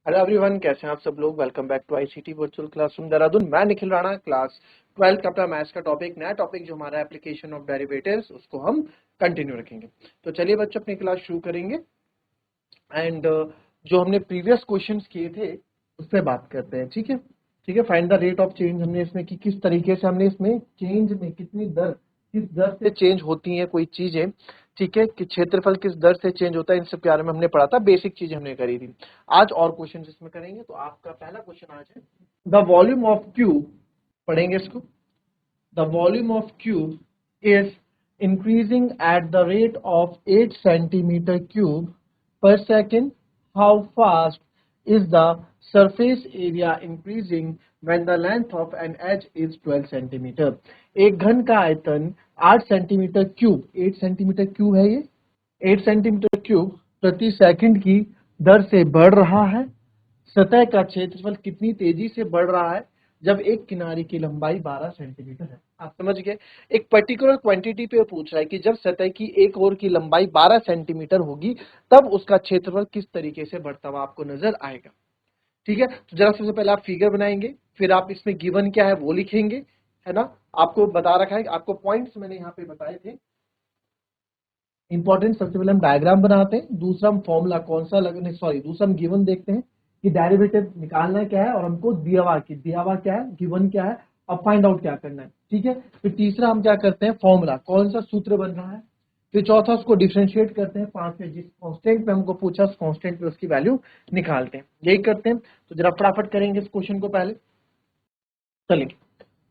Hello everyone, कैसे हैं आप सब लोग। Welcome back to ICT virtual classroom Dehradun. मैं निखिल राणा, क्लास 12 का अपना मैथ्स का टॉपिक, नया टॉपिक जो हमारा एप्लीकेशन ऑफ डेरिवेटिव्स, उसको हम कंटिन्यू रखेंगे। तो चलिए बच्चों, अपनी क्लास शुरू करेंगे एंड जो हमने प्रीवियस क्वेश्चंस किए थे उस पर बात करते हैं। ठीक है, ठीक है। Find the rate of change हमने इसमें की, किस तरीके से हमने इसमें चेंज में कितनी दर, किस दर से चेंज होती है कोई चीजें। ठीक है, कि क्षेत्रफल किस दर से चेंज होता है, इन सब के बारे में हमने पढ़ा था, बेसिक चीज हमने करी थी। आज और क्वेश्चन इसमें करेंगे। तो आपका पहला क्वेश्चन आज है द वॉल्यूम ऑफ क्यूब, पढ़ेंगे इसको। The volume of cube is increasing at the rate of 8 centimeter cube per second. How fast is the surface area increasing when the length of an edge is 12 centimeter? एक घन का आयतन 8 centimetre cube, 8 centimetre cube है ये, 8 centimetre cube प्रति second की दर से बढ़ रहा है। सतह का क्षेत्रफल कितनी तेजी से बढ़ रहा है जब एक किनारे की लंबाई 12 सेंटीमीटर है। आप समझ गए, एक पर्टिकुलर क्वांटिटी पे पूछ रहा है कि जब सतह की एक ओर की लंबाई 12 सेंटीमीटर होगी तब उसका क्षेत्रफल किस तरीके से बढ़ता हुआ आपको नजर आएगा। ठीक है, तो जरा सबसे पहले आप फिगर बनाएंगे, फिर आप इसमें गिवन क्या है वो लिखेंगे, है ना। आपको बता रखा है, आपको पॉइंट्स मैंने यहाँ पे बताए थे इंपॉर्टेंट। सबसे पहले हम डायग्राम बनाते हैं, दूसरा हम फॉर्मूला कौन सा लगने, सॉरी, दूसरा हम गिवन देखते हैं कि डेरिवेटिव निकालना क्या है और हमको दिया हुआ क्या है, गिवन क्या है, अब फाइंड आउट क्या करना है। ठीक है, फिर तीसरा हम क्या करते हैं, फॉर्मूला कौन सा सूत्र बन रहा है। फिर चौथा उसको डिफरेंशिएट करते हैं, पांच में जिस कांस्टेंट पे हमको पूछा उस कांस्टेंट पे उसकी वैल्यू निकालते हैं। यही करते हैं। तो जरा फटाफट करेंगे इस क्वेश्चन को पहले, चलिए।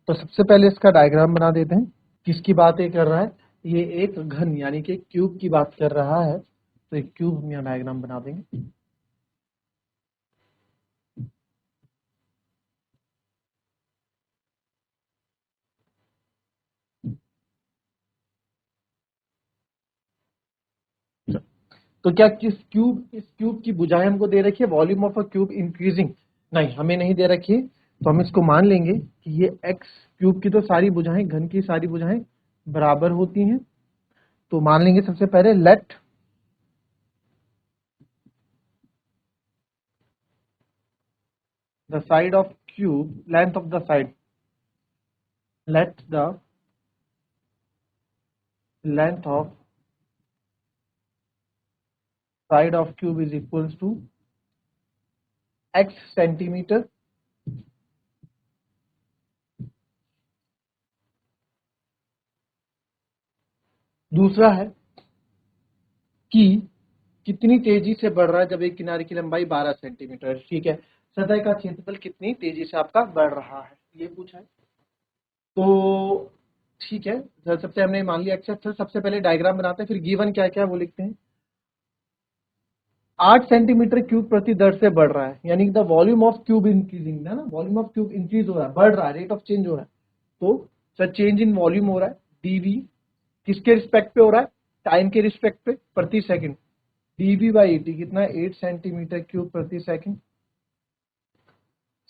तो सबसे पहले इसका डायग्राम बना देते हैं। किसकी बात ये कर रहा है, ये एक घन यानी कि क्यूब की बात कर रहा है। तो एक क्यूब हम यहाँ डायग्राम बना देंगे। तो क्या इस क्यूब की भुजाएं हमको दे रखी है, volume of a cube increasing, नहीं हमें नहीं दे रखी है। तो हम इसको मान लेंगे कि ये एक्स, क्यूब की तो सारी भुजाएं, घन की सारी भुजाएं बराबर होती हैं। तो मान लेंगे सबसे पहले let the side of cube, length of the side, let the length of side of cube is equals to X centimeter. दूसरा है कि कितनी तेजी से बढ़ रहा है जब एक किनारे की लंबाई 12 सेंटीमीटर है। ठीक है, सतह का क्षेत्रफल कितनी तेजी से आपका बढ़ रहा है, ये पूछा है। तो ठीक है, सबसे हमने मान लिया एक्सेप्ट। सबसे पहले डायग्राम बनाते हैं, फिर गिवन क्या क्या वो लिखते हैं। 8 सेंटीमीटर क्यूब प्रति दर से बढ़ रहा है, यानी the volume of cube increasing है ना, वॉल्यूम ऑफ क्यूब इंक्रीज हो रहा है, बढ़ रहा है, रेट ऑफ चेंज हो रहा है। तो सर चेंज इन वॉल्यूम हो रहा है, डीवी किसके रिस्पेक्ट पे हो रहा है, टाइम के रिस्पेक्ट पे, प्रति सेकंड। डीवी बाई टी कितना है, 8 सेंटीमीटर क्यूब प्रति सेकंड।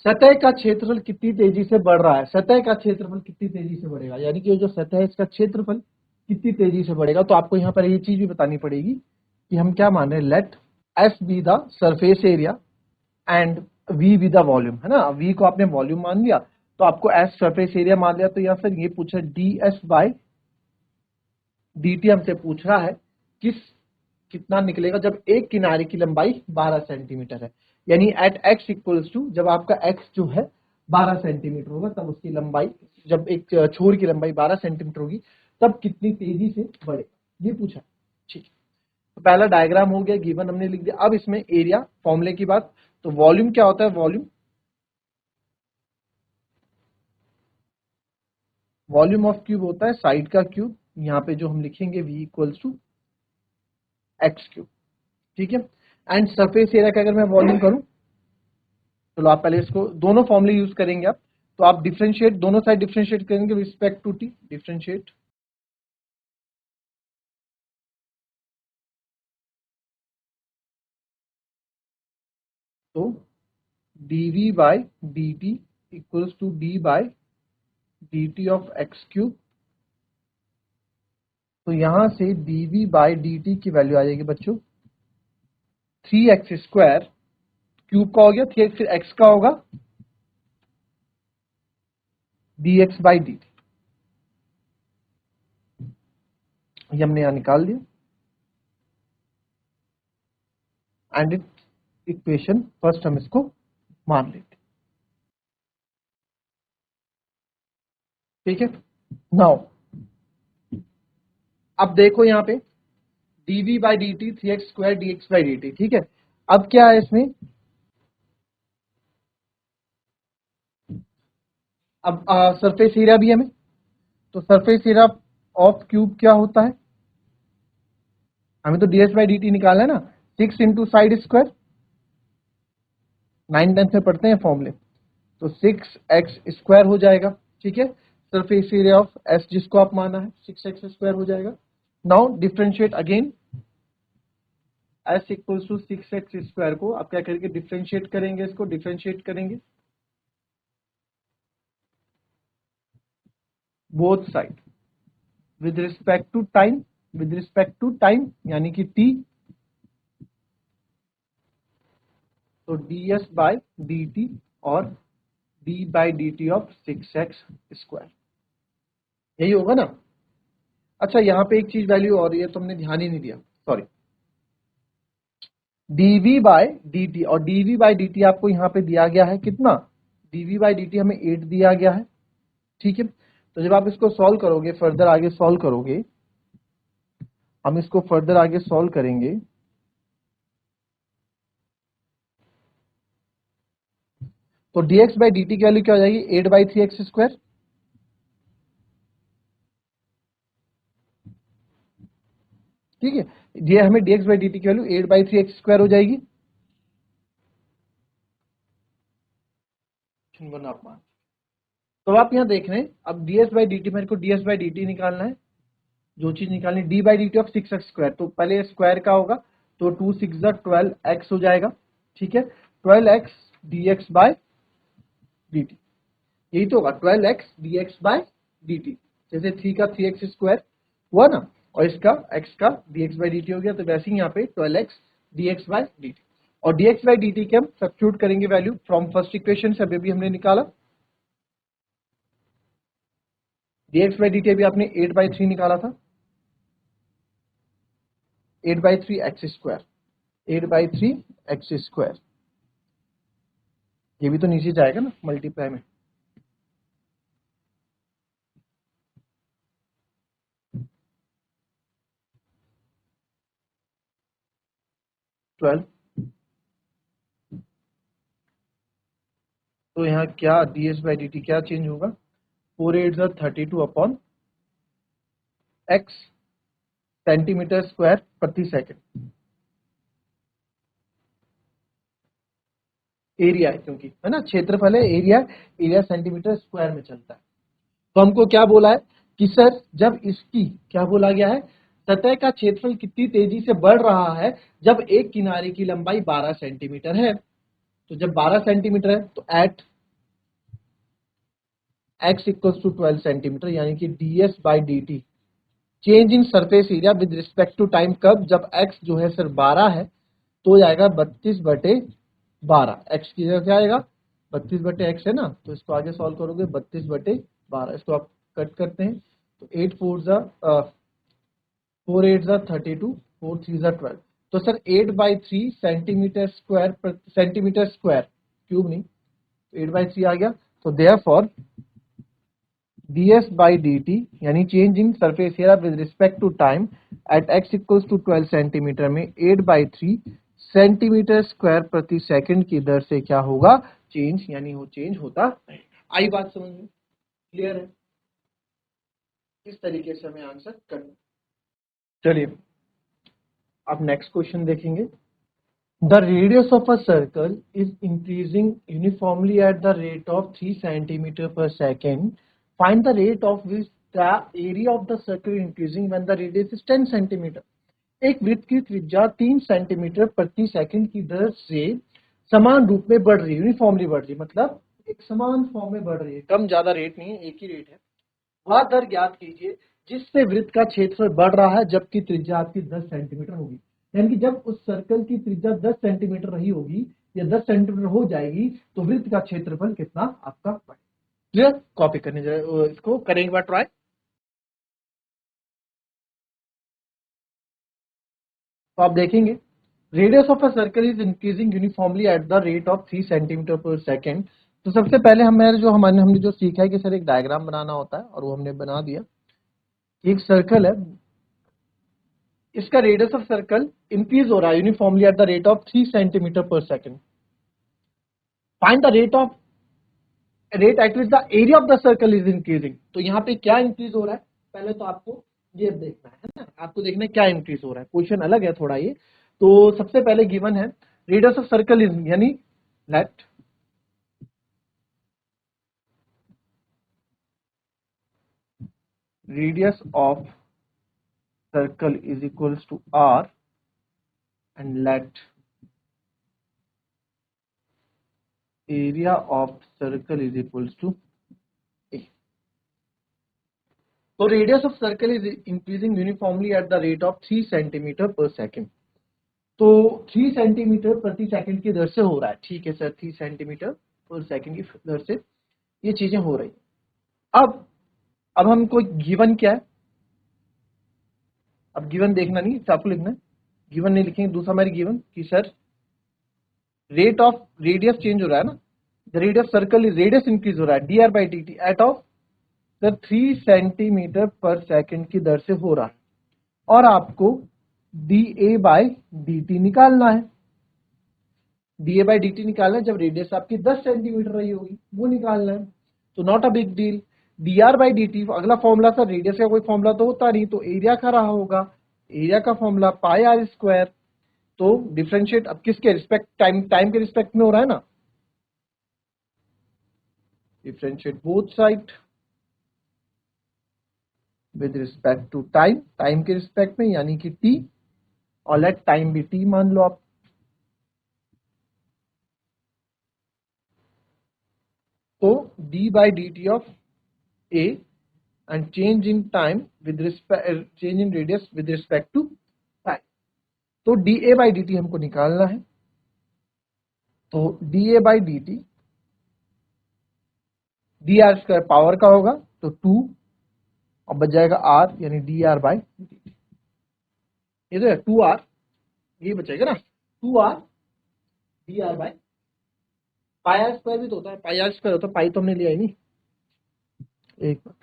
सतह का क्षेत्रफल कितनी तेजी से बढ़ रहा है, सतह का क्षेत्रफल कितनी तेजी से बढ़ेगा, यानी कि जो सतह है इसका क्षेत्रफल कितनी तेजी से बढ़ेगा। तो आपको यहाँ पर ये चीज भी बतानी पड़ेगी कि हम क्या मान रहे हैं, let S be the surface area and V be the volume, है ना। वी को आपने वॉल्यूम मान लिया तो आपको एस सरफेस एरिया मान लिया। तो या फिर ये पूछा D S by D T हमसे पूछ रहा है किस कितना निकलेगा जब एक किनारे की लंबाई 12 सेंटीमीटर है, यानी एट एक्स इक्वल्स टू, जब आपका एक्स जो है 12 सेंटीमीटर होगा तब उसकी लंबाई, जब एक छोर की लंबाई 12 सेंटीमीटर होगी तब कितनी तेजी से बढ़ेगा, ये पूछा। ठीक है, तो पहला डायग्राम हो गया, गिवन हमने लिख दिया। अब इसमें एरिया फॉर्मूले की बात, तो वॉल्यूम क्या होता है, वॉल्यूम, वॉल्यूम ऑफ क्यूब होता है साइड का क्यूब, यहाँ पे जो हम लिखेंगे v equals to X cube. ठीक है, एंड सरफेस एरिया का अगर मैं वॉल्यूम करूं, चलो आप पहले इसको दोनों फॉर्मूले यूज करेंगे आप। तो आप डिफरेंशिएट, दोनों साइड डिफरेंशिएट करेंगे रिस्पेक्ट टू टी, डिफरेंशिएट। तो dv by dt equals to d by dt of X cube. तो यहां से dv बाय dt की वैल्यू आ जाएगी बच्चों 3x स्क्वायर, क्यूब का हो गया, ठीक है, फिर x का होगा dx बाई dt, ये हमने यहां निकाल दिया एंड इट इक्वेशन फर्स्ट हम इसको मान लेते, ठीक है। नाउ अब देखो यहाँ पे dv by dt 3x square dx by dt, ठीक है। अब क्या है इसमें, अब सरफेस एरिया भी हमें, तो सरफेस एरिया ऑफ क्यूब क्या होता है, हमें तो ds बाई dt निकालना है ना, 6 इंटू साइड स्क्वायर, 9 10 में पढ़ते हैं फॉर्मूले, तो 6x स्क्वायर हो जाएगा, ठीक है। सरफेस एरिया ऑफ s जिसको आप माना है 6x स्क्वायर हो जाएगा। Now differentiate again, s equals to 6x square को आप क्या करके डिफरेंशिएट करेंगे, इसको डिफरेंशिएट करेंगे both side with respect to time, with respect to time यानी कि t, तो ds बाय dt और d by dt of 6x square, यही होगा ना। अच्छा यहाँ पे एक चीज वैल्यू और ये तुमने ध्यान ही नहीं दिया, सॉरी, dv बाय dt, और dv बाय dt आपको यहाँ पे दिया गया है कितना, dv बाय dt हमें 8 दिया गया है, ठीक है। तो जब आप इसको सॉल्व करोगे, फर्दर आगे सॉल्व करोगे, हम इसको फर्दर आगे सॉल्व करेंगे, तो dx बाई dt की वैल्यू क्या हो जाएगी, 8 बाई 3x स्क्वायर, ठीक है। ये हमें dx बाई dt की वैल्यू 8 बाई 3x स्क्वायर हो जाएगी, आप मान, तो आप यहाँ देख रहे हैं, अब ds बाई dt, मेरे को ds बाई dt निकालना है, जो चीज निकालनी D by D T of 6x square, तो पहले स्क्वायर का होगा, तो 2 6 12x हो जाएगा, ठीक है। 12x dx बाय dt, यही तो होगा 12x dx बाय dt, जैसे 3 का 3x स्क्वायर हुआ ना, और इसका x का dx बाय dt हो गया, तो वैसे ही यहाँ पे 12x dx बाय dt, और dx बाय dt के हम सब्स्टिट्यूट करेंगे वैल्यू फ्रॉम फर्स्ट इक्वेशन से, अभी भी हमने निकाला, dx बाय dt अभी आपने 8 बाई 3 निकाला था, 8 by 3 x square, 8 by 3 x square, ये भी तो नीचे जाएगा ना मल्टीप्लाई में, 12, तो यहाँ क्या ds बाई dt क्या चेंज होगा, 4 8 32 अपॉन x सेंटीमीटर स्क्वायर प्रति सेकंड, एरिया है क्योंकि, है ना, क्षेत्रफल है, एरिया, एरिया सेंटीमीटर स्क्वायर में चलता है। तो हमको क्या बोला है कि सर जब इसकी क्या बोला गया है, सतह का क्षेत्रफल कितनी तेजी से बढ़ रहा है जब एक किनारे की लंबाई 12 सेंटीमीटर है, तो जब 12 सेंटीमीटर है तो at x equals to 12 centimetre, यानी कि ds by dt change in surface area with respect to time, कब, जब x जो है सर 12 है, तो जाएगा 32/12, x की जगह क्या आएगा 32/x है ना, तो इसको आगे सॉल्व करोगे 32/12, इसको आप कट करते हैं, तो 8 4 4 8 32, 4 3 12, तो sir 8 by 3 centimetre square cube नहीं, 8 बाई 3 आ गया, तो देयरफॉर ds बाई dt यानी change in surface area with respect to time at x equals to 12 centimetre में 8 बाई 3 सेंटीमीटर स्क्वायर प्रति सेकंड की दर से क्या होगा, चेंज, यानी वो चेंज होता है। आई बात समझ में, क्लियर है, इस तरीके से हमें आंसर करना। चलिए अब नेक्स्ट क्वेश्चन देखेंगे, the radius of a circle is increasing uniformly at the rate of 3 centimetre per second, find the rate of which the area of the circle increasing when the radius is 10 centimetre, एक वृत्त की त्रिज्या 3 centimetre प्रति second की दर से समान रूप में बढ़ रही है, यूनिफॉर्मली बढ़ रही है, मतलब एक समान फॉर्म में बढ़ रही है, कम ज्यादा रेट नहीं है, एक ही रेट है, वह दर ज्ञात कीजिए जिससे वृत्त का क्षेत्रफल बढ़ रहा है जबकि त्रिज्या आपकी 10 सेंटीमीटर होगी। यानी कि जब उस सर्कल की त्रिज्या 10 सेंटीमीटर रही होगी या 10 सेंटीमीटर हो जाएगी तो वृत्त का क्षेत्रफल कितना आपका बढ़ेगा। क्लियर? कॉपी करने जाए इसको करेंगे बार ट्राई। तो आप देखेंगे radius of a circle is increasing uniformly at the rate of 3 centimetre per second. तो सबसे पहले हमने जो सीखा है कि सर एक डायग्राम बनाना होता है और वो हमने बना दिया। एक सर्कल है, इसका रेडियस ऑफ सर्कल इंक्रीज हो रहा है uniformly at the rate of 3 centimetre per second. Find the rate at which the area of the circle is increasing. तो यहाँ पे क्या इंक्रीज हो रहा है पहले तो आपको ये देखना है ना, आपको देखना है क्या इंक्रीज हो रहा है। क्वेश्चन अलग है थोड़ा ये। तो सबसे पहले गिवन है रेडियस ऑफ सर्कल इज, यानी let radius of circle is equals to r and let area of circle is equals to a. So radius of circle is increasing uniformly at the rate of 3 centimetre per second. तो 3 centimetre प्रति second की दर से हो रहा है। ठीक है सर, 3 सेंटीमीटर पर सेकंड की दर से ये चीजें हो रही। अब हमको गिवन क्या है, अब गिवन देखना नहीं, आपको लिखना है। गिवन नहीं लिखेंगे, दूसरा हमारी गिवन कि sir rate of radius change हो रहा है ना, the radius circle is radius increase हो रहा है dr by dt at of sir 3 centimetre per second की दर से हो रहा है और आपको dA बाई dt निकालना है। dA बाई dt निकालना है जब रेडियस आपकी 10 सेंटीमीटर रही होगी, वो निकालना है। तो not a big deal. dr by dt अगला फॉर्मूला था, रेडियस का कोई फॉर्मूला तो होता नहीं, तो एरिया का रहा होगा। एरिया का फॉर्मूला पाई आर स्क्वायर। तो डिफरेंशिएट अब किसके रिस्पेक्ट, टाइम के रिस्पेक्ट में हो रहा है ना, differentiate both side with respect to time, time के रिस्पेक्ट में यानी कि t, और लेट टाइम भी t मान लो आप। तो d by D T of a and change in time with respect, change in radius with respect to time। तो dA by dt हमको निकालना है। तो dA by dt dr square power का होगा तो 2 और बच जाएगा r, यानी dr by dt। ये तो है 2r, ये बचेगा ना 2r dr by pi R square भी तो होता है, पाई आर स्क्वायर होता है, पाई तो हमने लिया ही नहीं। एक बार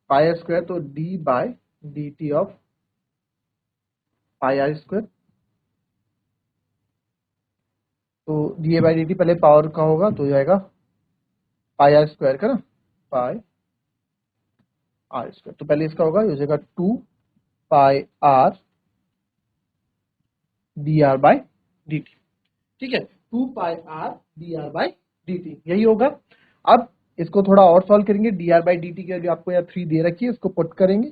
पाई आर स्क्वायर तो d by D T of pi R square. तो D A by D T पहले पावर का होगा तो जाएगा पाई आर स्क्वायर का ना, पाई आर स्क्वायर। तो पहले इसका होगा, हो जाएगा 2 pi R D R by D T. ठीक है, 2 pi R D R by D T, यही होगा। अब इसको थोड़ा और सॉल्व करेंगे। D R by D T के लिए आपको यहाँ 3 दे रखी है, इसको पुट करेंगे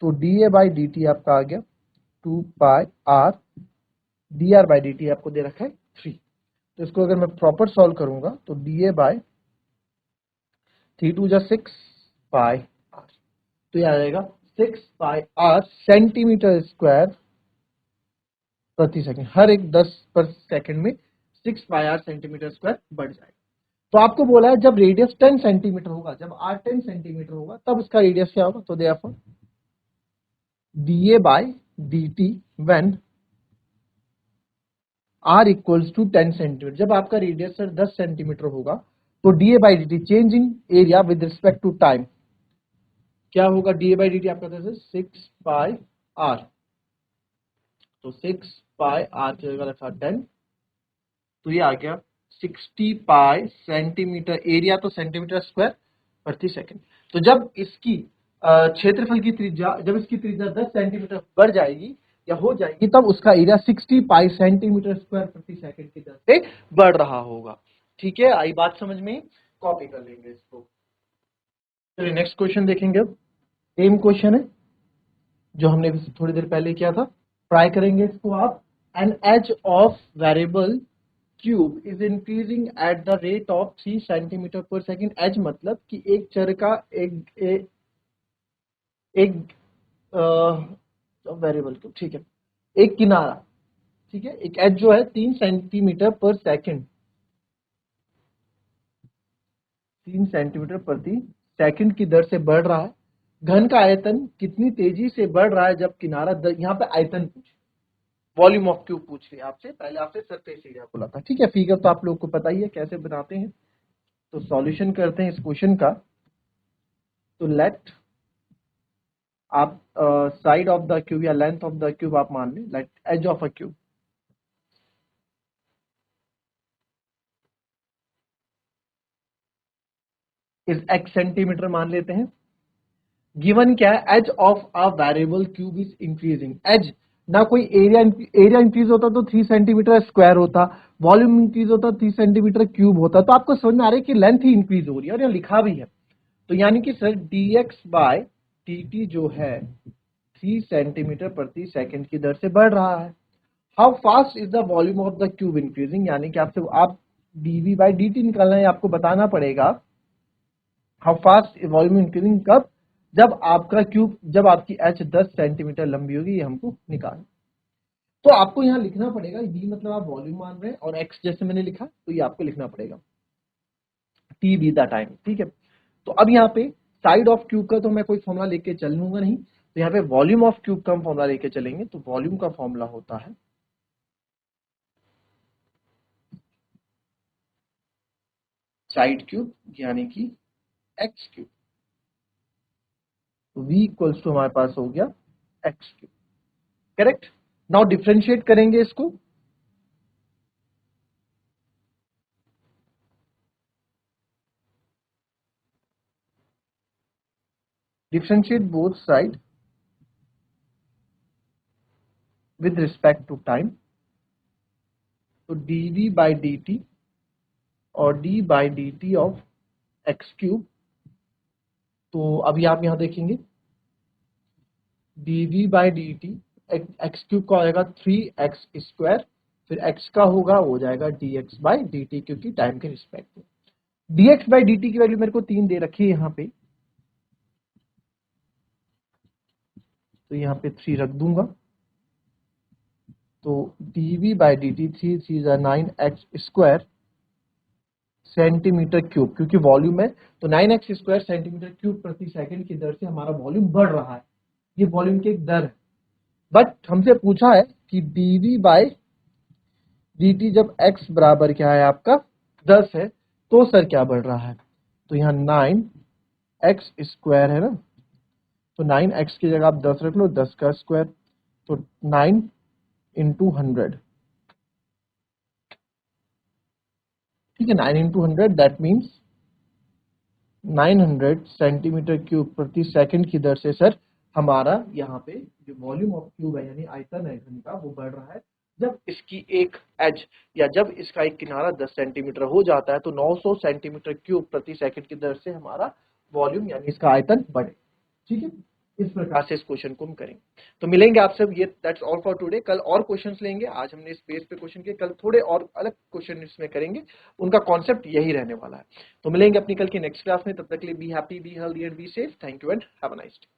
तो D A by D T आपका आ गया 2 pi R, D R by D T आपको दे रखा है 3। तो इसको अगर मैं प्रॉपर सॉल्व करूंगा तो डी ए बाई 3 2 जा 6 पाई आर, तो यह आ जाएगा 6 पाई आर सेंटीमीटर स्क्वायर प्रति सेकंड। हर एक 10 पर सेकंड में 6 पाई आर सेंटीमीटर स्क्वायर बढ़ जाएगा। तो आपको बोला है जब रेडियस 10 सेंटीमीटर होगा, जब आर 10 सेंटीमीटर होगा तब उसका रेडियस क्या होगा। तो therefore dA by D T when r equals to 10 centimetre, जब आपका रेडियस सर 10 सेंटीमीटर होगा तो dA by D T change in area with respect to time क्या होगा। dA बाई डी टी आपका 6 पाई आर, तो 6 पाई आर की जगह रखा 10, तो ये आ गया 60 पाई सेंटीमीटर, एरिया तो सेंटीमीटर स्क्वायर प्रति सेकंड। तो जब इसकी क्षेत्रफल की त्रिज्या, जब इसकी त्रिज्या 10 सेंटीमीटर बढ़ जाएगी या हो जाएगी तब उसका एरिया 60 पाई सेंटीमीटर स्क्वायर प्रति सेकंड की दर से बढ़ रहा होगा। ठीक है, आई बात समझ में, कॉपी कर लेंगे इसको। चलिए नेक्स्ट क्वेश्चन देखेंगे। अब सेम क्वेश्चन है जो हमने थोड़ी देर पहले किया था, ट्राई करेंगे इसको आप। An edge of variable cube is increasing at the rate of 3 centimetre per second. Edge मतलब कि एक चर का एक वेरिएबल क्यूब, ठीक है। एक किनारा, ठीक है, एक एज जो है 3 सेंटीमीटर पर सेकंड, 3 सेंटीमीटर प्रति सेकंड की दर से बढ़ रहा है। घन का आयतन कितनी तेजी से बढ़ रहा है जब किनारा, यहाँ पे आयतन पूछ, वॉल्यूम ऑफ क्यूब पूछ लिया आपसे, पहले आपसे सरफेस एरिया बोला था, ठीक है। फिगर तो आप लोग को पता ही है कैसे बनाते हैं। तो सॉल्यूशन करते हैं इस क्वेश्चन का। तो लेट आप साइड ऑफ द क्यूब या लेंथ ऑफ द क्यूब आप मान लें, let edge of a cube is x centimetre मान लेते हैं। गिवन क्या है, edge of a variable cube is increasing. Edge ना कोई एरिया इंक्रीज होता तो 3 सेंटीमीटर स्क्वायर होता, वॉल्यूम इंक्रीज होता 3 सेंटीमीटर क्यूब होता। तो आपको समझ में आ रहा है कि लेंथ ही इंक्रीज हो रही है, और यहाँ लिखा भी है। तो यानी कि सर dx बाय dt जो है 3 सेंटीमीटर प्रति सेकंड की दर से बढ़ रहा है। How fast is the volume of the cube increasing, यानी कि आपसे आप dv बाय dt निकालना है, आपको बताना पड़ेगा हाउ फास्ट वॉल्यूम इंक्रीजिंग कब, जब आपका क्यूब, जब आपकी एच 10 सेंटीमीटर लंबी होगी, ये हमको निकालना। तो आपको यहां लिखना पड़ेगा, d मतलब आप वॉल्यूम मान रहे हैं, और x जैसे मैंने लिखा तो ये आपको लिखना पड़ेगा t बी द टाइम, ठीक है। तो अब यहाँ पे साइड ऑफ क्यूब का तो मैं कोई फॉर्मूला लेके चल लूंगा नहीं, तो यहाँ पे वॉल्यूम ऑफ क्यूब का हम फॉर्मूला लेके चलेंगे। तो वॉल्यूम का फॉर्मूला होता है साइड क्यूब यानी कि एक्स क्यूब। तो v इक्वल्स टू हमारे पास हो गया x cube, correct. Now differentiate करेंगे इसको। Differentiate both side with respect to time। तो dv by dt और d by dt of x cube. तो अभी आप यहां देखेंगे dv by dt x cube का हो जाएगा 3x स्क्वायर, फिर x का होगा हो जाएगा dx by dt, क्योंकि टाइम के रिस्पेक्ट में। dx by dt की वैल्यू मेरे को 3 दे रखी है यहाँ पे, तो यहाँ पे 3 रख दूंगा। तो dv by dt 3 3 9x square centimetre cube, क्योंकि वॉल्यूम है तो 9x स्क्वायर सेंटीमीटर क्यूब प्रति सेकंड की दर से हमारा वॉल्यूम बढ़ रहा है। ये वॉल्यूम की एक दर है। बट हमसे पूछा है कि dv बाय dt जब x बराबर क्या है आपका 10 है, तो सर क्या बढ़ रहा है। तो यहाँ 9x स्क्वायर है ना, तो 9x की जगह आप 10 रख लो, 10 का स्क्वायर, तो 9 इंटू 100, ठीक है। 9 into 100 that means 900 centimetre cube प्रति सेकंड की दर से सर हमारा यहाँ पे जो वॉल्यूम ऑफ क्यूब है, यानी आयतन है घन का, वो बढ़ रहा है। जब इसकी एक एज या जब इसका एक किनारा 10 सेंटीमीटर हो जाता है, तो 900 सेंटीमीटर क्यूब प्रति सेकंड की दर से हमारा वॉल्यूम यानी इसका आयतन बढ़े, ठीक है। इस प्रकार से इस क्वेश्चन को हम करेंगे। तो मिलेंगे आप सब, ये दैट्स ऑल फॉर टुडे। कल और क्वेश्चंस लेंगे, आज हमने इस बेस पे क्वेश्चन किए, कल थोड़े और अलग क्वेश्चन इसमें करेंगे, उनका कॉन्सेप्ट यही रहने वाला है। तो मिलेंगे अपनी कल की नेक्स्ट क्लास में, तब तक के लिए be happy, be healthy and be safe. Thank you and have a nice day.